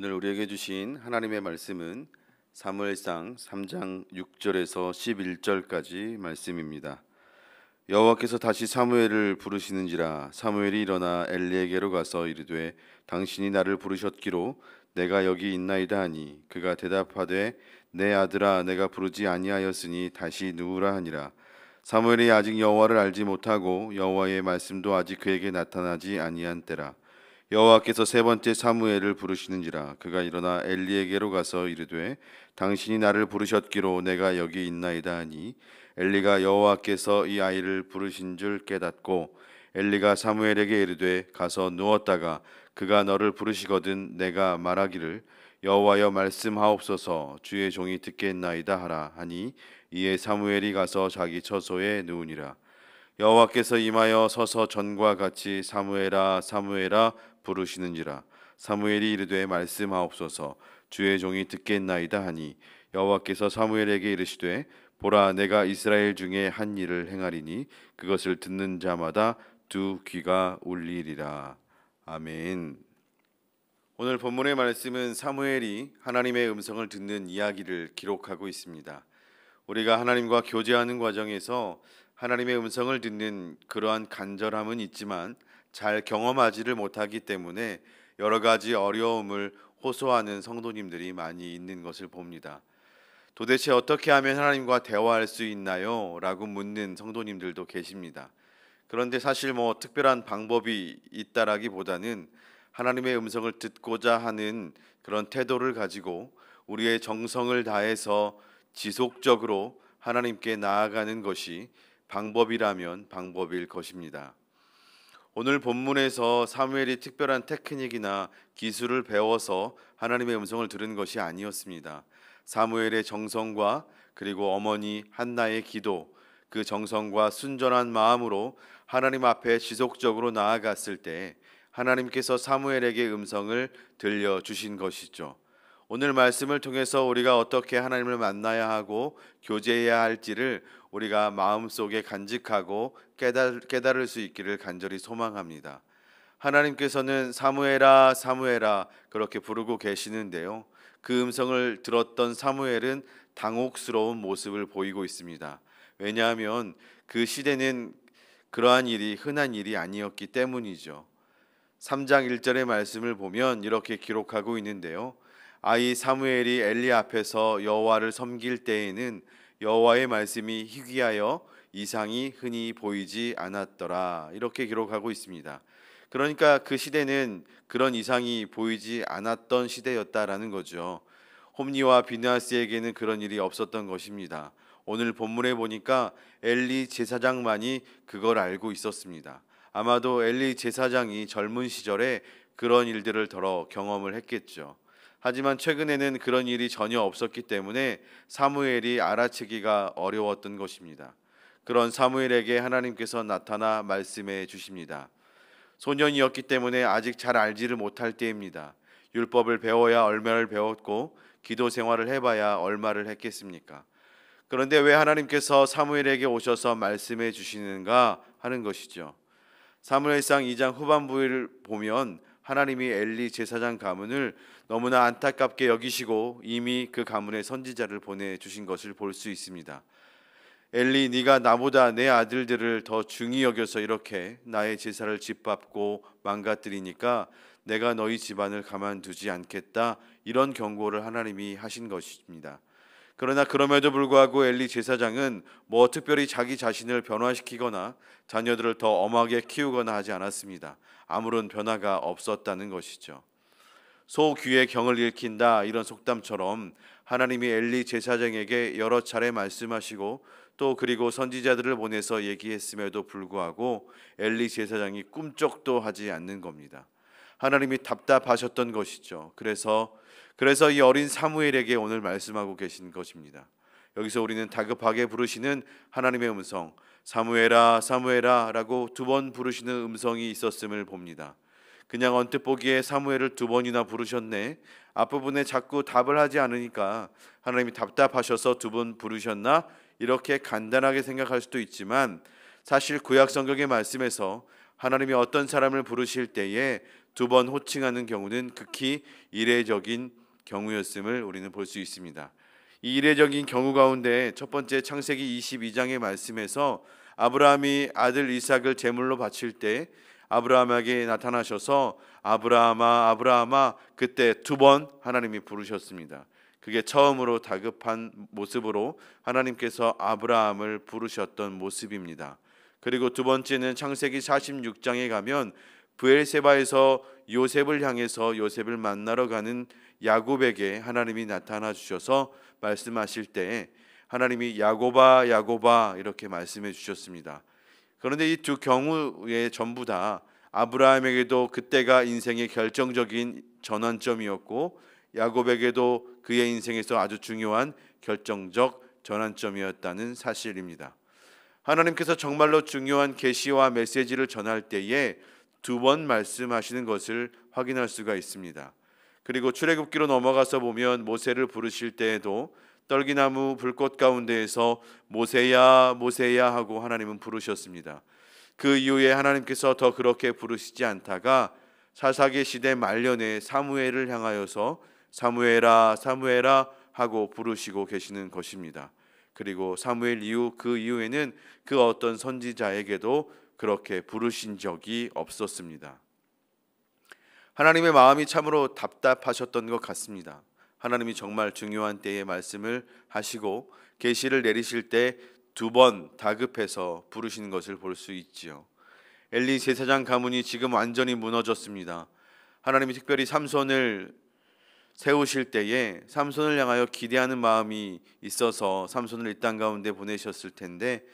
오늘 우리에게 주신 하나님의 말씀은 사무엘상 3장 6절에서 11절까지 말씀입니다. 여호와께서 다시 사무엘을 부르시는지라 사무엘이 일어나 엘리에게로 가서 이르되 당신이 나를 부르셨기로 내가 여기 있나이다 하니 그가 대답하되 내 아들아 내가 부르지 아니하였으니 다시 누우라 하니라. 사무엘이 아직 여호와를 알지 못하고 여호와의 말씀도 아직 그에게 나타나지 아니한 때라. 여호와께서 세 번째 사무엘을 부르시는지라 그가 일어나 엘리에게로 가서 이르되 당신이 나를 부르셨기로 내가 여기 있나이다 하니 엘리가 여호와께서 이 아이를 부르신 줄 깨닫고 엘리가 사무엘에게 이르되 가서 누웠다가 그가 너를 부르시거든 내가 말하기를 여호와여 말씀하옵소서 주의 종이 듣겠나이다 하라 하니 이에 사무엘이 가서 자기 처소에 누우니라. 여호와께서 임하여 서서 전과 같이 사무엘아 사무엘아 부르시는지라. 사무엘이 이르되 말씀하옵소서 주의 종이 듣겠나이다 하니 여호와께서 사무엘에게 이르시되 보라 내가 이스라엘 중에 한 일을 행하리니 그것을 듣는 자마다 두 귀가 울리리라. 아멘. 오늘 본문의 말씀은 사무엘이 하나님의 음성을 듣는 이야기를 기록하고 있습니다. 우리가 하나님과 교제하는 과정에서 하나님의 음성을 듣는 그러한 간절함은 있지만 잘 경험하지를 못하기 때문에 여러 가지 어려움을 호소하는 성도님들이 많이 있는 것을 봅니다. 도대체 어떻게 하면 하나님과 대화할 수 있나요? 라고 묻는 성도님들도 계십니다. 그런데 사실 특별한 방법이 있다라기보다는 하나님의 음성을 듣고자 하는 그런 태도를 가지고 우리의 정성을 다해서 지속적으로 하나님께 나아가는 것이 방법이라면 방법일 것입니다. 오늘 본문에서 사무엘이 특별한 테크닉이나 기술을 배워서 하나님의 음성을 들은 것이 아니었습니다. 사무엘의 정성과 그리고 어머니 한나의 기도, 그 정성과 순전한 마음으로 하나님 앞에 지속적으로 나아갔을 때 하나님께서 사무엘에게 음성을 들려주신 것이죠. 오늘 말씀을 통해서 우리가 어떻게 하나님을 만나야 하고 교제해야 할지를 우리가 마음속에 간직하고 깨달을 수 있기를 간절히 소망합니다. 하나님께서는 사무엘아 사무엘아 그렇게 부르고 계시는데요. 그 음성을 들었던 사무엘은 당혹스러운 모습을 보이고 있습니다. 왜냐하면 그 시대는 그러한 일이 흔한 일이 아니었기 때문이죠. 3장 1절의 말씀을 보면 이렇게 기록하고 있는데요. 아이 사무엘이 엘리 앞에서 여호와를 섬길 때에는 여호와의 말씀이 희귀하여 이상이 흔히 보이지 않았더라. 이렇게 기록하고 있습니다. 그러니까 그 시대는 그런 이상이 보이지 않았던 시대였다라는 거죠. 홈리와 비느하스에게는 그런 일이 없었던 것입니다. 오늘 본문에 보니까 엘리 제사장만이 그걸 알고 있었습니다. 아마도 엘리 제사장이 젊은 시절에 그런 일들을 더러 경험을 했겠죠. 하지만 최근에는 그런 일이 전혀 없었기 때문에 사무엘이 알아채기가 어려웠던 것입니다. 그런 사무엘에게 하나님께서 나타나 말씀해 주십니다. 소년이었기 때문에 아직 잘 알지를 못할 때입니다. 율법을 배워야 얼마를 배웠고 기도 생활을 해봐야 얼마를 했겠습니까? 그런데 왜 하나님께서 사무엘에게 오셔서 말씀해 주시는가 하는 것이죠. 사무엘상 2장 후반부를 보면 하나님이 엘리 제사장 가문을 너무나 안타깝게 여기시고 이미 그 가문에 선지자를 보내주신 것을 볼 수 있습니다. 엘리 네가 나보다 내 아들들을 더 중히 여겨서 이렇게 나의 제사를 짓밟고 망가뜨리니까 내가 너희 집안을 가만두지 않겠다, 이런 경고를 하나님이 하신 것입니다. 그러나 그럼에도 불구하고 엘리 제사장은 특별히 자기 자신을 변화시키거나 자녀들을 더 엄하게 키우거나 하지 않았습니다. 아무런 변화가 없었다는 것이죠. 소 귀에 경을 일으킨다, 이런 속담처럼 하나님이 엘리 제사장에게 여러 차례 말씀하시고 또 그리고 선지자들을 보내서 얘기했음에도 불구하고 엘리 제사장이 꿈쩍도 하지 않는 겁니다. 하나님이 답답하셨던 것이죠. 그래서 이 어린 사무엘에게 오늘 말씀하고 계신 것입니다. 여기서 우리는 다급하게 부르시는 하나님의 음성, 사무엘아 사무엘아 라고 2번 부르시는 음성이 있었음을 봅니다. 그냥 언뜻 보기에 사무엘을 2번이나 부르셨네, 앞부분에 자꾸 답을 하지 않으니까 하나님이 답답하셔서 2번 부르셨나, 이렇게 간단하게 생각할 수도 있지만 사실 구약 성경의 말씀에서 하나님이 어떤 사람을 부르실 때에 두 번 호칭하는 경우는 극히 이례적인 경우였음을 우리는 볼 수 있습니다. 이 이례적인 경우 가운데 첫 번째 창세기 22장의 말씀에서 아브라함이 아들 이삭을 제물로 바칠 때 아브라함에게 나타나셔서 아브라함아 아브라함아 그때 두 번 하나님이 부르셨습니다. 그게 처음으로 다급한 모습으로 하나님께서 아브라함을 부르셨던 모습입니다. 그리고 두 번째는 창세기 46장에 가면 브엘세바에서 요셉을 향해서 요셉을 만나러 가는 야곱에게 하나님이 나타나 주셔서 말씀하실 때 하나님이 야곱아 야곱아 이렇게 말씀해 주셨습니다. 그런데 이 두 경우에 전부 다 아브라함에게도 그때가 인생의 결정적인 전환점이었고 야곱에게도 그의 인생에서 아주 중요한 결정적 전환점이었다는 사실입니다. 하나님께서 정말로 중요한 계시와 메시지를 전할 때에 두 번 말씀하시는 것을 확인할 수가 있습니다. 그리고 출애굽기로 넘어가서 보면 모세를 부르실 때에도 떨기나무 불꽃 가운데에서 모세야 모세야 하고 하나님은 부르셨습니다. 그 이후에 하나님께서 더 그렇게 부르시지 않다가 사사기 시대 말년에 사무엘을 향하여서 사무엘아 사무엘아 하고 부르시고 계시는 것입니다. 그리고 사무엘 이후 그 이후에는 그 어떤 선지자에게도 그렇게 부르신 적이 없었습니다. 하나님의 마음이 참으로 답답하셨던 것 같습니다. 하나님이 정말 중요한 때에 말씀을 하시고 계시를 내리실 때 두 번 다급해서 부르시는 것을 볼 수 있지요. 엘리 제사장 가문이 지금 완전히 무너졌습니다. 하나님이 특별히 삼손을 세우실 때에 삼손을 향하여 기대하는 마음이 있어서 삼손을 이 땅 가운데 보내셨을 텐데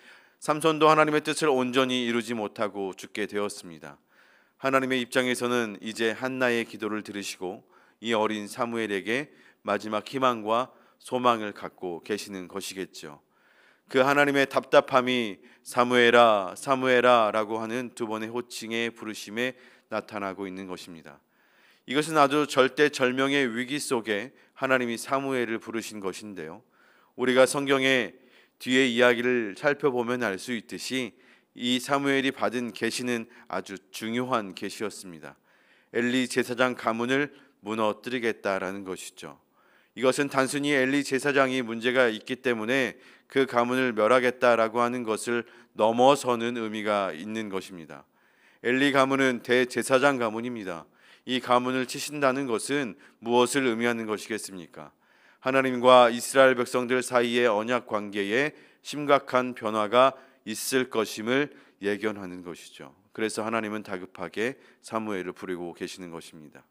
삼손도 하나님의 뜻을 온전히 이루지 못하고 죽게 되었습니다. 하나님의 입장에서는 이제 한나의 기도를 들으시고 이 어린 사무엘에게 마지막 희망과 소망을 갖고 계시는 것이겠죠. 그 하나님의 답답함이 사무엘아 사무엘아 라고 하는 두 번의 호칭의 부르심에 나타나고 있는 것입니다. 이것은 아주 절대절명의 위기 속에 하나님이 사무엘을 부르신 것인데요. 우리가 성경의 뒤에 이야기를 살펴보면 알 수 있듯이 이 사무엘이 받은 계시는 아주 중요한 계시였습니다. 엘리 제사장 가문을 무너뜨리겠다라는 것이죠. 이것은 단순히 엘리 제사장이 문제가 있기 때문에 그 가문을 멸하겠다라고 하는 것을 넘어서는 의미가 있는 것입니다. 엘리 가문은 대제사장 가문입니다. 이 가문을 치신다는 것은 무엇을 의미하는 것이겠습니까? 하나님과 이스라엘 백성들 사이의 언약 관계에 심각한 변화가 있을 것임을 예견하는 것이죠. 그래서 하나님은 다급하게 사무엘을 부르고 계시는 것입니다.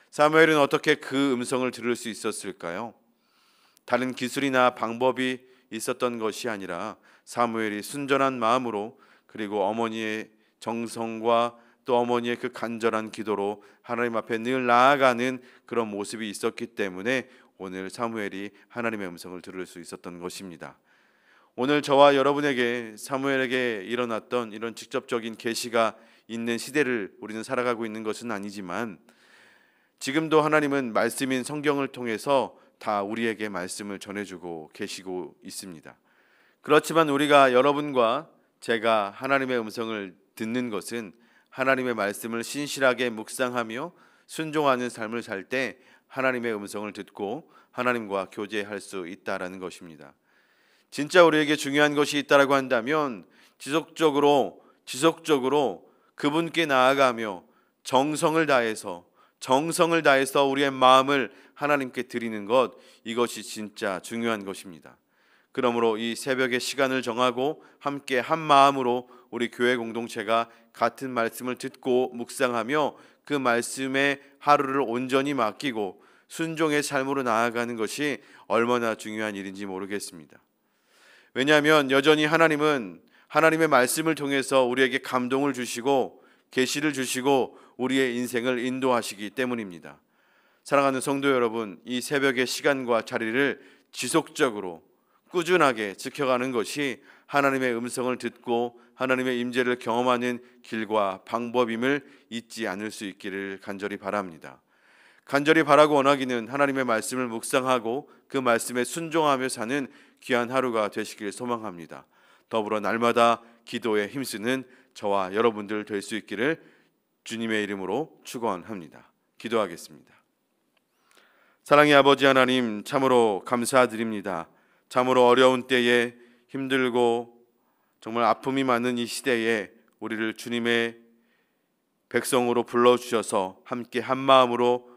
사무엘은 어떻게 그 음성을 들을 수 있었을까요? 다른 기술이나 방법이 있었던 것이 아니라 사무엘이 순전한 마음으로 그리고 어머니의 정성과 또 어머니의 그 간절한 기도로 하나님 앞에 늘 나아가는 그런 모습이 있었기 때문에 오늘 사무엘이 하나님의 음성을 들을 수 있었던 것입니다. 오늘 저와 여러분에게 사무엘에게 일어났던 이런 직접적인 계시가 있는 시대를 우리는 살아가고 있는 것은 아니지만 지금도 하나님은 말씀인 성경을 통해서 다 우리에게 말씀을 전해주고 계시고 있습니다. 그렇지만 우리가 여러분과 제가 하나님의 음성을 듣는 것은 하나님의 말씀을 신실하게 묵상하며 순종하는 삶을 살 때 하나님의 음성을 듣고 하나님과 교제할 수 있다라는 것입니다. 진짜 우리에게 중요한 것이 있다라고 한다면 지속적으로 그분께 나아가며 정성을 다해서 우리의 마음을 하나님께 드리는 것, 이것이 진짜 중요한 것입니다. 그러므로 이 새벽에 시간을 정하고 함께 한 마음으로 우리 교회 공동체가 같은 말씀을 듣고 묵상하며 그 말씀에 하루를 온전히 맡기고 순종의 삶으로 나아가는 것이 얼마나 중요한 일인지 모르겠습니다. 왜냐하면 여전히 하나님은 하나님의 말씀을 통해서 우리에게 감동을 주시고 계시를 주시고 우리의 인생을 인도하시기 때문입니다. 사랑하는 성도 여러분, 이 새벽의 시간과 자리를 지속적으로 꾸준하게 지켜가는 것이 하나님의 음성을 듣고 하나님의 임재를 경험하는 길과 방법임을 잊지 않을 수 있기를 간절히 바랍니다. 간절히 바라고 원하기는 하나님의 말씀을 묵상하고 그 말씀에 순종하며 사는 귀한 하루가 되시길 소망합니다. 더불어 날마다 기도에 힘쓰는 저와 여러분들 될 수 있기를 주님의 이름으로 축원합니다. 기도하겠습니다. 사랑의 아버지 하나님, 참으로 감사드립니다. 참으로 어려운 때에, 힘들고 정말 아픔이 많은 이 시대에 우리를 주님의 백성으로 불러주셔서 함께 한 마음으로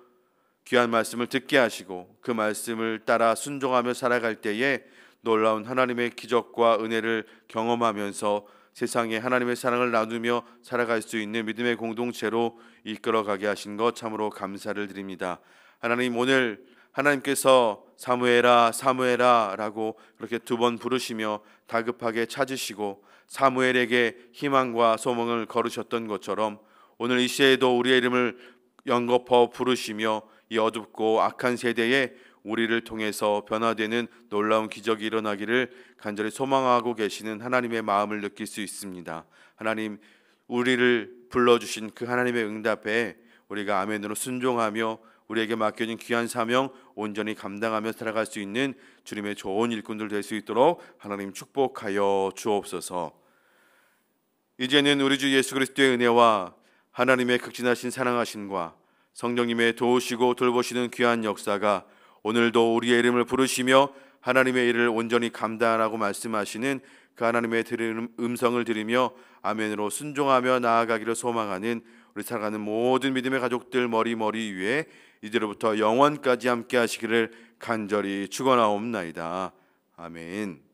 귀한 말씀을 듣게 하시고 그 말씀을 따라 순종하며 살아갈 때에 놀라운 하나님의 기적과 은혜를 경험하면서 세상에 하나님의 사랑을 나누며 살아갈 수 있는 믿음의 공동체로 이끌어가게 하신 것 참으로 감사를 드립니다. 하나님, 오늘 하나님께서 사무엘아 사무엘아 라고 그렇게 2번 부르시며 다급하게 찾으시고 사무엘에게 희망과 소망을 걸으셨던 것처럼 오늘 이 시대에도 우리의 이름을 연거푸 부르시며 이 어둡고 악한 세대에 우리를 통해서 변화되는 놀라운 기적이 일어나기를 간절히 소망하고 계시는 하나님의 마음을 느낄 수 있습니다. 하나님, 우리를 불러주신 그 하나님의 응답에 우리가 아멘으로 순종하며 우리에게 맡겨진 귀한 사명 온전히 감당하며 살아갈 수 있는 주님의 좋은 일꾼들 될 수 있도록 하나님 축복하여 주옵소서. 이제는 우리 주 예수 그리스도의 은혜와 하나님의 극진하신 사랑하심과 성령님의 도우시고 돌보시는 귀한 역사가 오늘도 우리의 이름을 부르시며 하나님의 일을 온전히 감당하라고 말씀하시는 그 하나님의 음성을 들으며 아멘으로 순종하며 나아가기를 소망하는 우리 살아가는 모든 믿음의 가족들 머리 위에 이제로부터 영원까지 함께 하시기를 간절히 축원하옵나이다. 아멘.